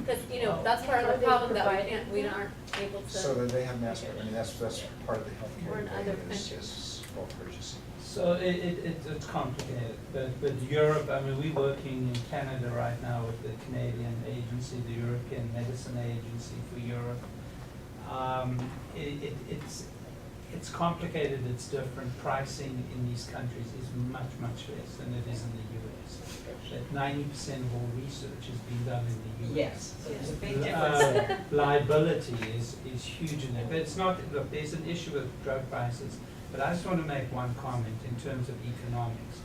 Because, that's part of the problem that we aren't able to. So that they have mass, I mean, that's part of the Or in healthcare other thing is countries. bulk purchasing. So it's complicated, but Europe, I mein, we're working in Canada right now with the Canadian agency, the European Medicine Agency for Europe. It's complicated, it's different. Pricing in these countries is much, much less than it is in the US. That 90% of all research is being done in the US. Yes, so there's a big difference there. Liability is huge in it, but it's not, look, there's an issue with drug prices, but I just want to make one comment in terms of economics.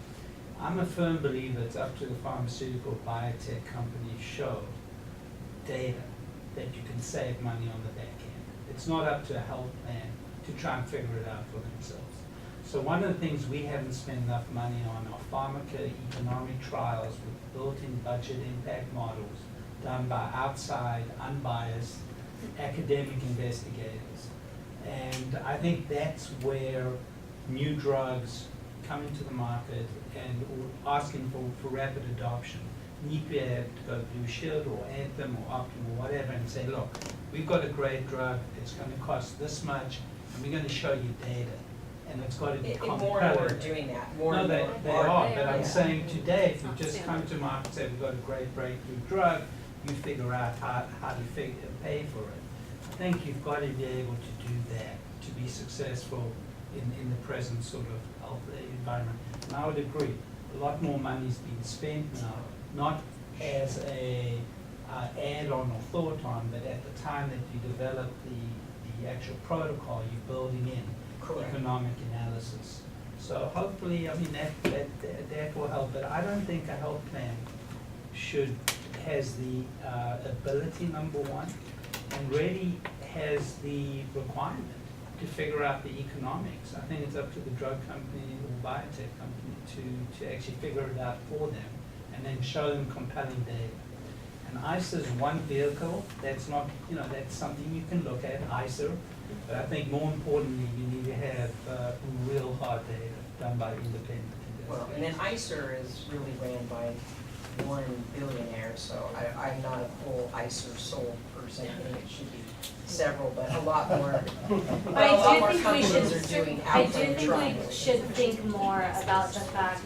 I'm a firm believer it's up to the pharmaceutical biotech companies show data that you can save money on the back end. It's not up to a health plan to try and figure it out for themselves. So one of the things we haven't spent enough money on are pharmacoeconomic trials with built-in budget impact models done by outside, unbiased academic investigators. And I think that's where new drugs come into the market and asking for rapid adoption. Need to have to go Blue Shield or Anthem or Optum or whatever and say, look, we've got a great drug, it's going to cost this much, and we're going to show you data. And it's got to be competitive. More and more are doing that. More No, and they more. are, but I'm Yeah. saying today, if you just come to market and say we've got a great breakthrough drug, you figure out how to pay for it. I think you've got to be able to do that to be successful in the present sort of health environment. And I would agree, a lot more money is being spent now, not as a add-on or thought on, but at the time that you develop the actual protocol, you're building in Correct. economic analysis. So hopefully, I mean, that will help, but I don't think a health plan has the ability, number one, and really has the requirement to figure out the economics. I think it's up to the drug company or biotech company to actually figure it out for them and then show them compelling data. And ICER is one vehicle. That's not, that's something you can look at, ICER. But I think more importantly, you need to have real hard data done by independent investigators. Well, and then ICER is really ran by one billionaire, so I'm not a full ICER soul person. I think it should be several, but a lot more. But a lot I more do think companies are doing I do outcome think we trials. should think more about the fact,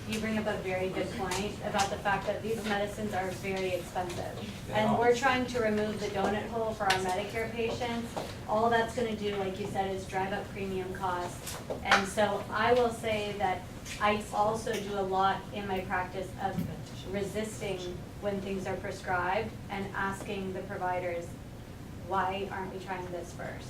you bring up a very good point about the fact that these medicines are very expensive. And we're trying to remove the donut hole for our Medicare patients. All that's gonna do, like you said, is drive up premium costs. And so I will say that I also do a lot in my practice of resisting when things are prescribed and asking the providers, why aren't we trying this first?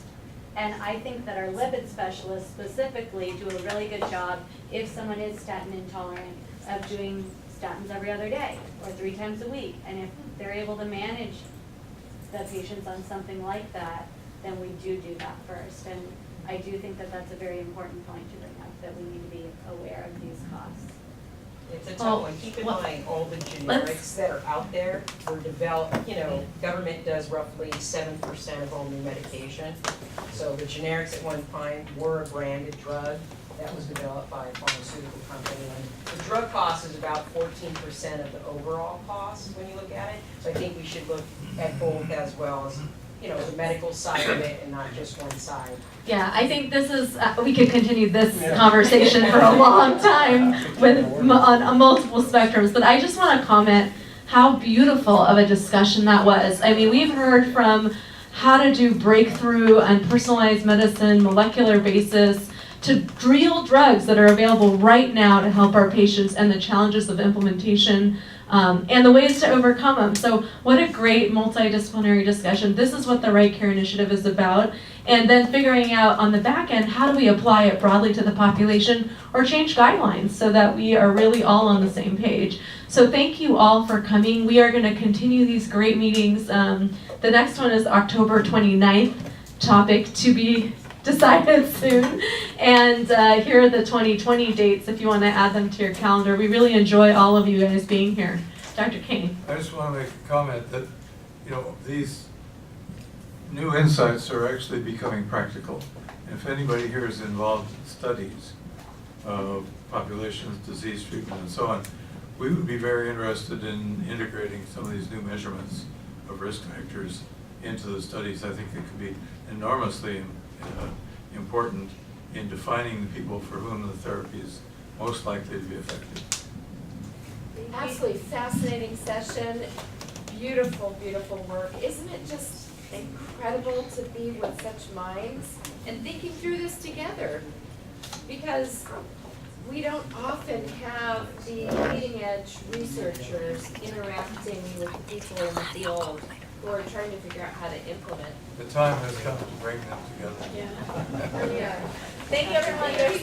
And I think that our lipid specialists specifically do a really good job if someone is statin intolerant of doing statins every other day or 3 times a week. And if they're able to manage the patients on something like that, then we do that first. And I do think that that's a very important point to bring up, that we need to be aware of these costs. It's a tough one. Keep in mind all the generics that are out there were developed, government does roughly 7% of all new medication. So the generics at one time were a branded drug that was developed by a pharmaceutical company. And the drug cost is about 14% of the overall cost when you look at it. So I think we should look at both as well as, the medical side of it and not just one side. Yeah, I think this is, we could continue this conversation for a long time on multiple spectrums, but I just want to comment how beautiful of a discussion that was. I mean, we've heard from how to do breakthrough and personalized medicine, molecular basis, to real drugs that are available right now to help our patients and the challenges of implementation and the ways to overcome them. So what a great multidisciplinary discussion. This is what the RightCare initiative is about. And then figuring out on the back end, how do we apply it broadly to the population or change guidelines so that we are really all on the same page. So thank you all for coming. We are going to continue these great meetings. The next one is October 29th, topic to be decided soon. And here are the 2020 dates if you want to add them to your calendar. We really enjoy all of you guys being here. Dr. Kane. I just want to make a comment that, these new insights are actually becoming practical. If anybody here is involved in studies of populations, disease treatment, and so on, we would be very interested in integrating some of these new measurements of risk factors into the studies. I think it could be enormously important in defining the people for whom the therapy is most likely to be effective. Absolutely fascinating session, beautiful, beautiful work. Isn't it just incredible to be with such minds and thinking through this together? Because we don't often have the leading edge researchers interacting with people in the field who are trying to figure out how to implement. The time has come to bring them together. Yeah. Thank you, everyone. There's